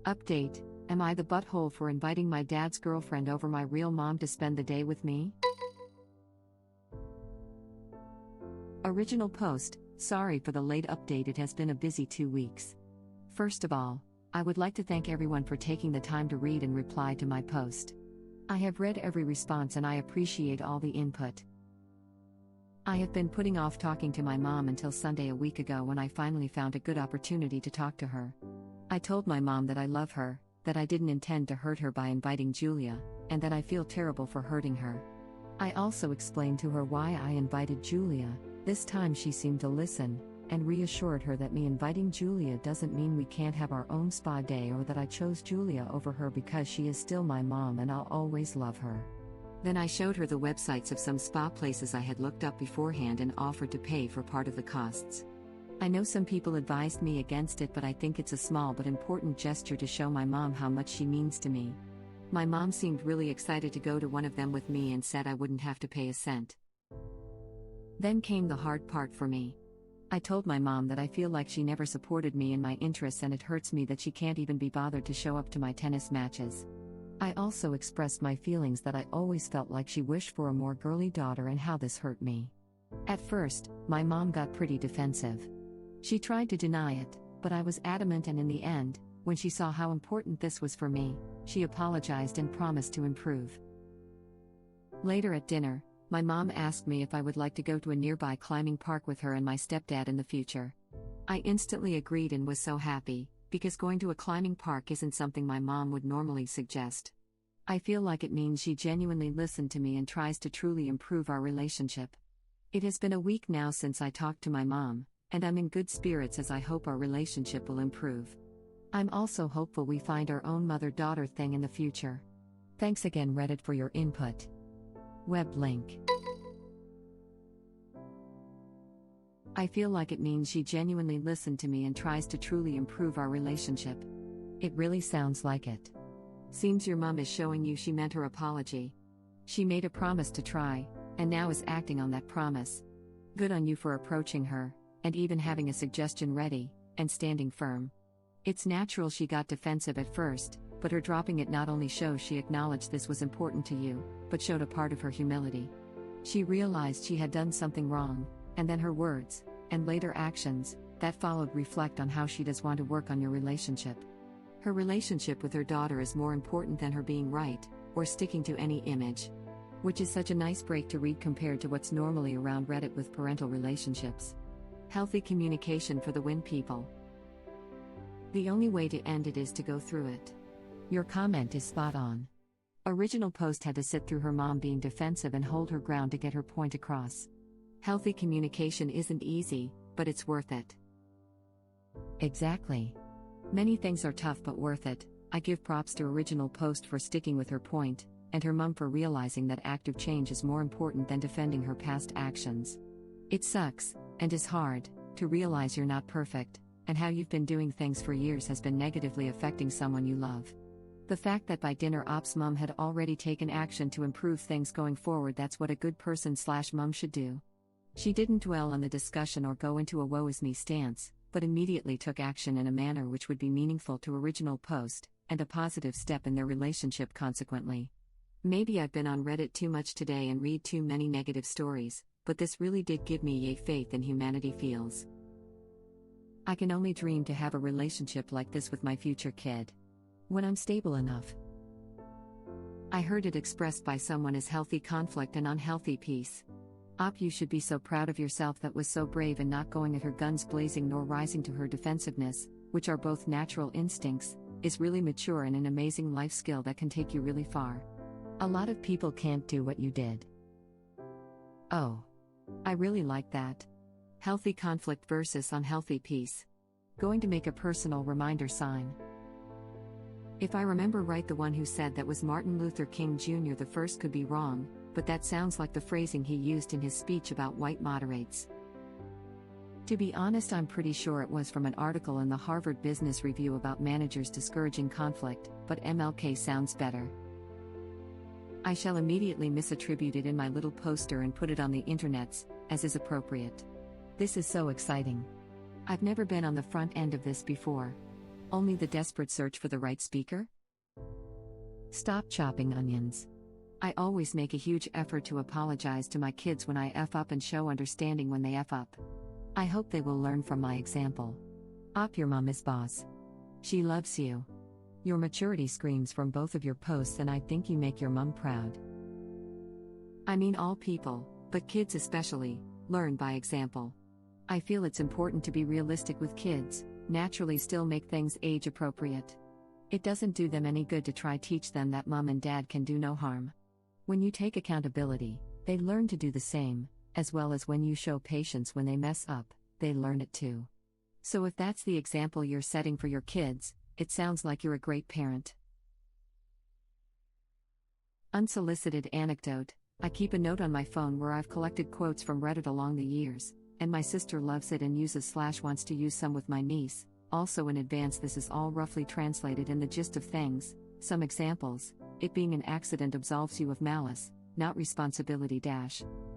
Update: Am I the butthole for inviting my dad's girlfriend over my real mom to spend the day with me? Original post: Sorry for the late update, it has been a busy 2 weeks. First of all, I would like to thank everyone for taking the time to read and reply to my post. I have read every response and I appreciate all the input. I have been putting off talking to my mom until Sunday a week ago when I finally found a good opportunity to talk to her. I told my mom that I love her, that I didn't intend to hurt her by inviting Julia, and that I feel terrible for hurting her. I also explained to her why I invited Julia. This time she seemed to listen, and reassured her that me inviting Julia doesn't mean we can't have our own spa day or that I chose Julia over her because she is still my mom and I'll always love her. Then I showed her the websites of some spa places I had looked up beforehand and offered to pay for part of the costs. I know some people advised me against it, but I think it's a small but important gesture to show my mom how much she means to me. My mom seemed really excited to go to one of them with me and said I wouldn't have to pay a cent. Then came the hard part for me. I told my mom that I feel like she never supported me in my interests and it hurts me that she can't even be bothered to show up to my tennis matches. I also expressed my feelings that I always felt like she wished for a more girly daughter and how this hurt me. At first, my mom got pretty defensive. She tried to deny it, but I was adamant, and in the end, when she saw how important this was for me, she apologized and promised to improve. Later at dinner, my mom asked me if I would like to go to a nearby climbing park with her and my stepdad in the future. I instantly agreed and was so happy, because going to a climbing park isn't something my mom would normally suggest. I feel like it means she genuinely listened to me and tries to truly improve our relationship. It has been a week now since I talked to my mom, and I'm in good spirits as I hope our relationship will improve. I'm also hopeful we find our own mother-daughter thing in the future. Thanks again Reddit for your input. Web link. I feel like it means she genuinely listened to me and tries to truly improve our relationship. It really sounds like it. Seems your mom is showing you she meant her apology. She made a promise to try, and now is acting on that promise. Good on you for approaching her, and even having a suggestion ready, and standing firm. It's natural she got defensive at first, but her dropping it not only shows she acknowledged this was important to you, but showed a part of her humility. She realized she had done something wrong, and then her words, and later actions, that followed reflect on how she does want to work on your relationship. Her relationship with her daughter is more important than her being right, or sticking to any image. Which is such a nice break to read compared to what's normally around Reddit with parental relationships. Healthy communication for the win, people. The only way to end it is to go through it. Your comment is spot on. Original post had to sit through her mom being defensive and hold her ground to get her point across. Healthy communication isn't easy, but it's worth it. Exactly. Many things are tough but worth it. I give props to Original post for sticking with her point, and her mom for realizing that active change is more important than defending her past actions. It sucks, and is hard, to realize you're not perfect, and how you've been doing things for years has been negatively affecting someone you love. The fact that by dinner Op's mom had already taken action to improve things going forward, that's what a good person/mom should do. She didn't dwell on the discussion or go into a woe is me stance, but immediately took action in a manner which would be meaningful to Original post, and a positive step in their relationship consequently. Maybe I've been on Reddit too much today and read too many negative stories, but this really did give me a faith in humanity feels. I can only dream to have a relationship like this with my future kid. When I'm stable enough. I heard it expressed by someone as healthy conflict and unhealthy peace. Op, you should be so proud of yourself. That was so brave and not going at her guns blazing nor rising to her defensiveness, which are both natural instincts, is really mature and an amazing life skill that can take you really far. A lot of people can't do what you did. Oh. I really like that. Healthy conflict versus unhealthy peace. Going to make a personal reminder sign. If I remember right, the one who said that was Martin Luther King Jr. The first could be wrong, but that sounds like the phrasing he used in his speech about white moderates. To be honest, I'm pretty sure it was from an article in the Harvard Business Review about managers discouraging conflict, but MLK sounds better. I shall immediately misattribute it in my little poster and put it on the internets, as is appropriate. This is so exciting. I've never been on the front end of this before. Only the desperate search for the right speaker? Stop chopping onions. I always make a huge effort to apologize to my kids when I F up and show understanding when they F up. I hope they will learn from my example. Your mom is boss. She loves you. Your maturity screams from both of your posts, and I think you make your mom proud. I mean, all people, but kids especially, learn by example. I feel it's important to be realistic with kids, naturally still make things age appropriate. It doesn't do them any good to try teach them that mom and dad can do no harm. When you take accountability, they learn to do the same, as well as when you show patience when they mess up, they learn it too. So if that's the example you're setting for your kids, it sounds like you're a great parent. Unsolicited anecdote. I keep a note on my phone where I've collected quotes from Reddit along the years, and my sister loves it and wants to use some with my niece. Also in advance, this is all roughly translated in the gist of things. Some examples: it being an accident absolves you of malice, not responsibility.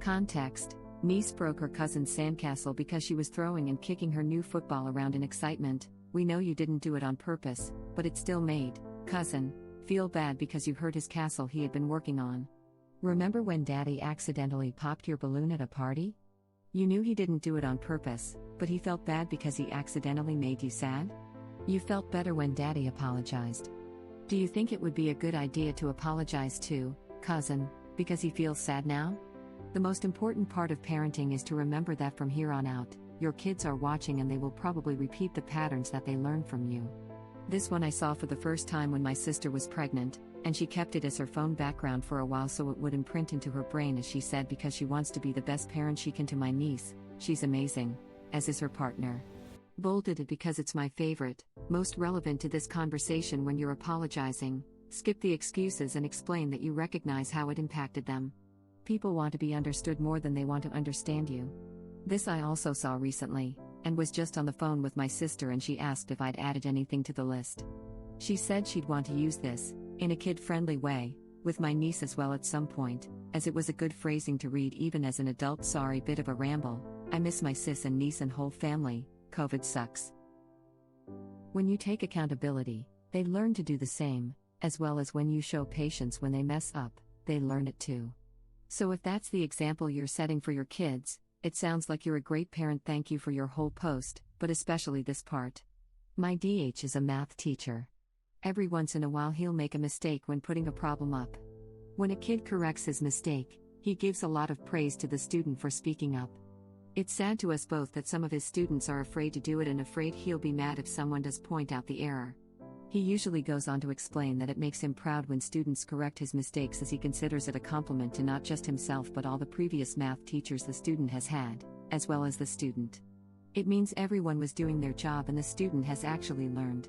Context: niece broke her cousin's sandcastle because she was throwing and kicking her new football around in excitement. We know you didn't do it on purpose, but it still made cousin feel bad because you hurt his castle he had been working on. Remember when daddy accidentally popped your balloon at a party? You knew he didn't do it on purpose, but he felt bad because he accidentally made you sad? You felt better when daddy apologized. Do you think it would be a good idea to apologize to cousin because he feels sad now? The most important part of parenting is to remember that from here on out, your kids are watching and they will probably repeat the patterns that they learn from you. This one I saw for the first time when my sister was pregnant, and she kept it as her phone background for a while so it would imprint into her brain, as she said, because she wants to be the best parent she can to my niece. She's amazing, as is her partner. Bolded it because it's my favorite, most relevant to this conversation. When you're apologizing, skip the excuses and explain that you recognize how it impacted them. People want to be understood more than they want to understand you. This I also saw recently, and was just on the phone with my sister, and she asked if I'd added anything to the list. She said she'd want to use this, in a kid-friendly way, with my niece as well at some point, as it was a good phrasing to read even as an adult. Sorry, bit of a ramble. I miss my sis and niece and whole family. COVID sucks. When you take accountability, they learn to do the same, as well as when you show patience when they mess up, they learn it too. So if that's the example you're setting for your kids, it sounds like you're a great parent. Thank you for your whole post, but especially this part. My DH is a math teacher. Every once in a while he'll make a mistake when putting a problem up. When a kid corrects his mistake, he gives a lot of praise to the student for speaking up. It's sad to us both that some of his students are afraid to do it and afraid he'll be mad if someone does point out the error. He usually goes on to explain that it makes him proud when students correct his mistakes, as he considers it a compliment to not just himself but all the previous math teachers the student has had, as well as the student. It means everyone was doing their job and the student has actually learned.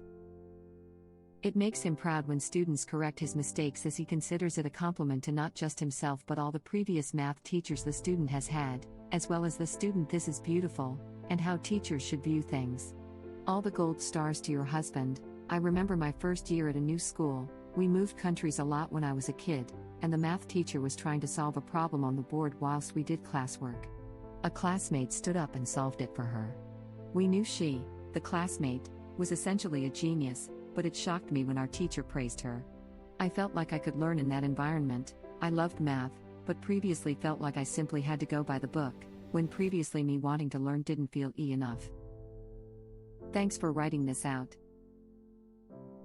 It makes him proud when students correct his mistakes, as he considers it a compliment to not just himself but all the previous math teachers the student has had, as well as the student. This is beautiful, and how teachers should view things. All the gold stars to your husband. I remember my first year at a new school. We moved countries a lot when I was a kid, and the math teacher was trying to solve a problem on the board whilst we did classwork. A classmate stood up and solved it for her. We knew she, the classmate, was essentially a genius, but it shocked me when our teacher praised her. I felt like I could learn in that environment. I loved math, but previously felt like I simply had to go by the book, when previously me wanting to learn didn't feel enough. Thanks for writing this out.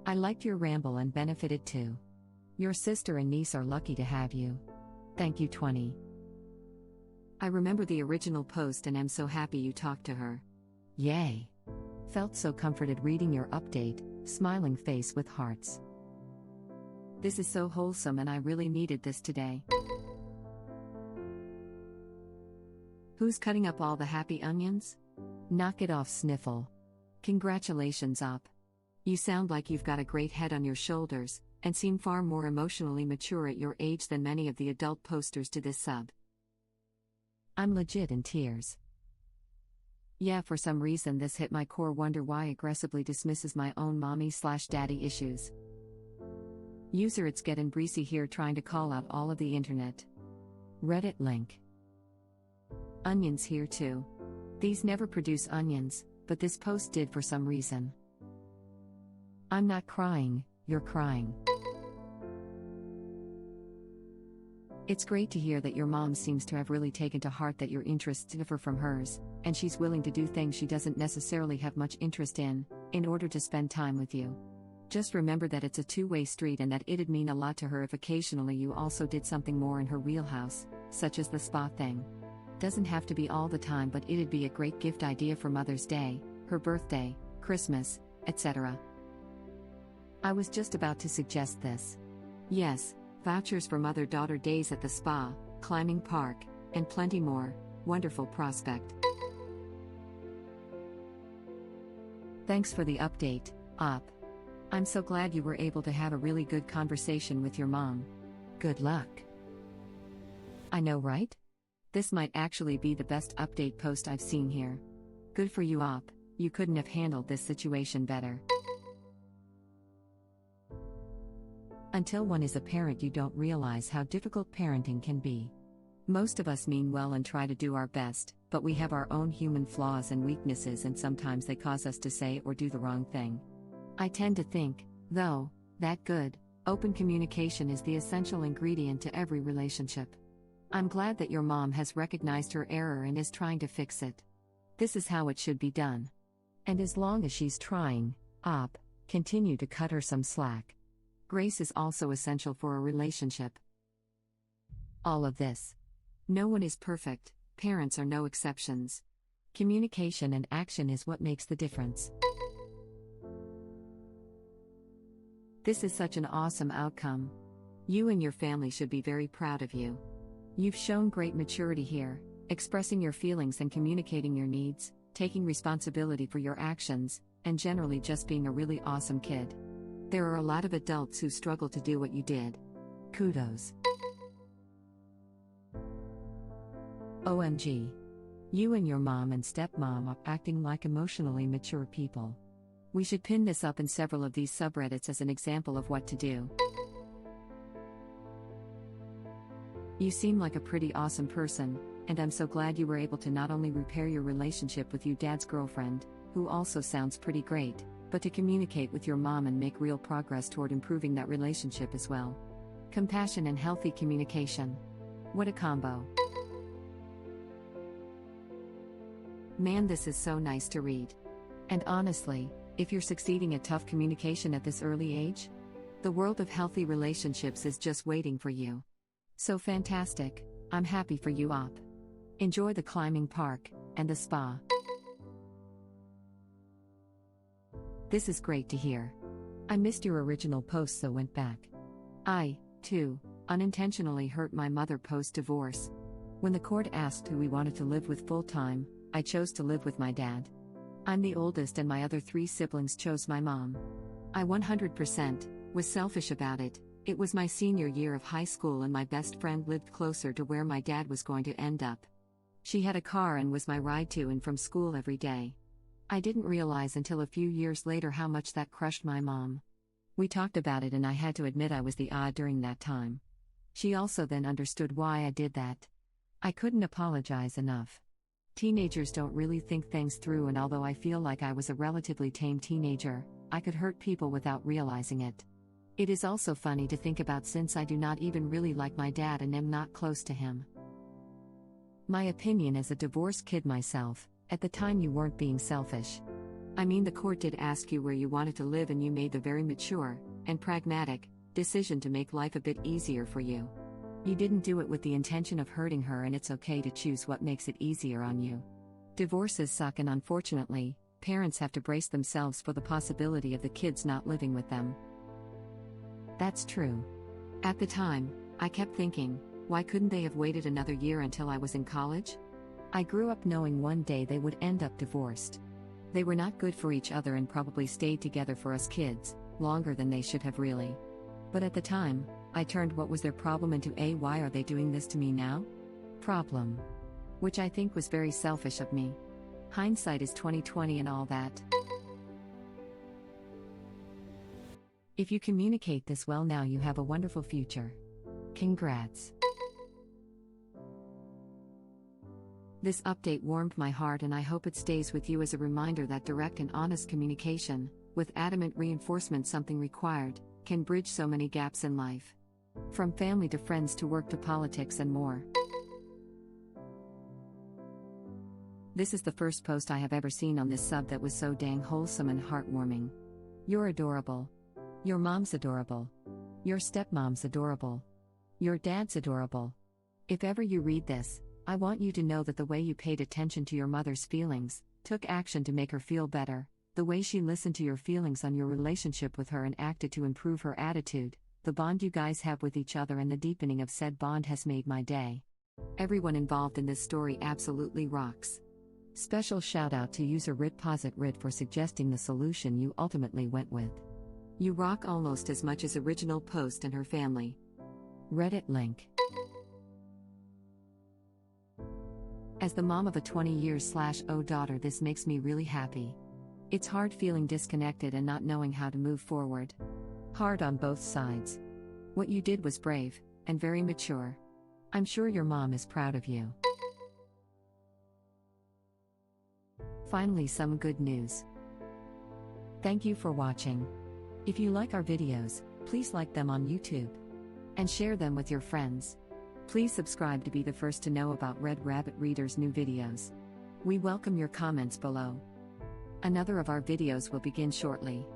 I liked your ramble and benefited too. Your sister and niece are lucky to have you. Thank you. 20. I remember the original post and am so happy you talked to her. Yay! Felt so comforted reading your update, smiling face with hearts. This is so wholesome and I really needed this today. Who's cutting up all the happy onions? Knock it off, Sniffle. Congratulations, Op. You sound like you've got a great head on your shoulders, and seem far more emotionally mature at your age than many of the adult posters to this sub. I'm legit in tears. Yeah, for some reason this hit my core. Wonder why aggressively dismisses my own mommy/daddy issues. User It's Getting Breezy here trying to call out all of the internet. Reddit link. Onions here too. These never produce onions, but this post did for some reason. I'm not crying, you're crying. It's great to hear that your mom seems to have really taken to heart that your interests differ from hers, and she's willing to do things she doesn't necessarily have much interest in order to spend time with you. Just remember that it's a two-way street and that it'd mean a lot to her if occasionally you also did something more in her wheelhouse, such as the spa thing. Doesn't have to be all the time, but it'd be a great gift idea for Mother's Day, her birthday, Christmas, etc. I was just about to suggest this. Yes, vouchers for mother-daughter days at the spa, climbing park, and plenty more. Wonderful prospect. Thanks for the update, Op. I'm so glad you were able to have a really good conversation with your mom. Good luck. I know, right? This might actually be the best update post I've seen here. Good for you, Op. You couldn't have handled this situation better. Until one is a parent, you don't realize how difficult parenting can be. Most of us mean well and try to do our best, but we have our own human flaws and weaknesses, and sometimes they cause us to say or do the wrong thing. I tend to think, though, that good, open communication is the essential ingredient to every relationship. I'm glad that your mom has recognized her error and is trying to fix it. This is how it should be done. And as long as she's trying, Op, continue to cut her some slack. Grace is also essential for a relationship. All of this. No one is perfect, parents are no exceptions. Communication and action is what makes the difference. This is such an awesome outcome. You and your family should be very proud of you. You've shown great maturity here, expressing your feelings and communicating your needs, taking responsibility for your actions, and generally just being a really awesome kid. There are a lot of adults who struggle to do what you did. Kudos. OMG. You and your mom and stepmom are acting like emotionally mature people. We should pin this up in several of these subreddits as an example of what to do. You seem like a pretty awesome person, and I'm so glad you were able to not only repair your relationship with your dad's girlfriend, who also sounds pretty great, but to communicate with your mom and make real progress toward improving that relationship as well. Compassion and healthy communication. What a combo. Man, this is so nice to read. And honestly, if you're succeeding at tough communication at this early age, the world of healthy relationships is just waiting for you. So fantastic, I'm happy for you, Op. Enjoy the climbing park, and the spa. This is great to hear. I missed your original post, so went back. I, too, unintentionally hurt my mother post-divorce. When the court asked who we wanted to live with full-time, I chose to live with my dad. I'm the oldest and my other 3 siblings chose my mom. I 100% was selfish about it. It was my senior year of high school and my best friend lived closer to where my dad was going to end up. She had a car and was my ride to and from school every day. I didn't realize until a few years later how much that crushed my mom. We talked about it and I had to admit I was the odd during that time. She also then understood why I did that. I couldn't apologize enough. Teenagers don't really think things through, and although I feel like I was a relatively tame teenager, I could hurt people without realizing it. It is also funny to think about since I do not even really like my dad and am not close to him. My opinion as a divorced kid myself, at the time you weren't being selfish. I mean, the court did ask you where you wanted to live and you made the very mature, and pragmatic, decision to make life a bit easier for you. You didn't do it with the intention of hurting her, and it's okay to choose what makes it easier on you. Divorces suck, and unfortunately, parents have to brace themselves for the possibility of the kids not living with them. That's true. At the time, I kept thinking, why couldn't they have waited another year until I was in college? I grew up knowing one day they would end up divorced. They were not good for each other and probably stayed together for us kids, longer than they should have really. But at the time, I turned what was their problem into a why are they doing this to me now? Problem. Which I think was very selfish of me. Hindsight is 20/20 and all that. If you communicate this well now, you have a wonderful future. Congrats. This update warmed my heart, and I hope it stays with you as a reminder that direct and honest communication, with adamant reinforcement something required, can bridge so many gaps in life. From family to friends to work to politics and more. This is the first post I have ever seen on this sub that was so dang wholesome and heartwarming. You're adorable. Your mom's adorable. Your stepmom's adorable. Your dad's adorable. If ever you read this, I want you to know that the way you paid attention to your mother's feelings, took action to make her feel better, the way she listened to your feelings on your relationship with her and acted to improve her attitude, the bond you guys have with each other and the deepening of said bond has made my day. Everyone involved in this story absolutely rocks. Special shout out to user ritpositrid for suggesting the solution you ultimately went with. You rock almost as much as original post and her family. Reddit link. As the mom of a 20-year/old daughter, this makes me really happy. It's hard feeling disconnected and not knowing how to move forward. Hard on both sides. What you did was brave, and very mature. I'm sure your mom is proud of you. Finally, some good news. Thank you for watching. If you like our videos, please like them on YouTube. And share them with your friends. Please subscribe to be the first to know about Red Rabbit Reader's new videos. We welcome your comments below. Another of our videos will begin shortly.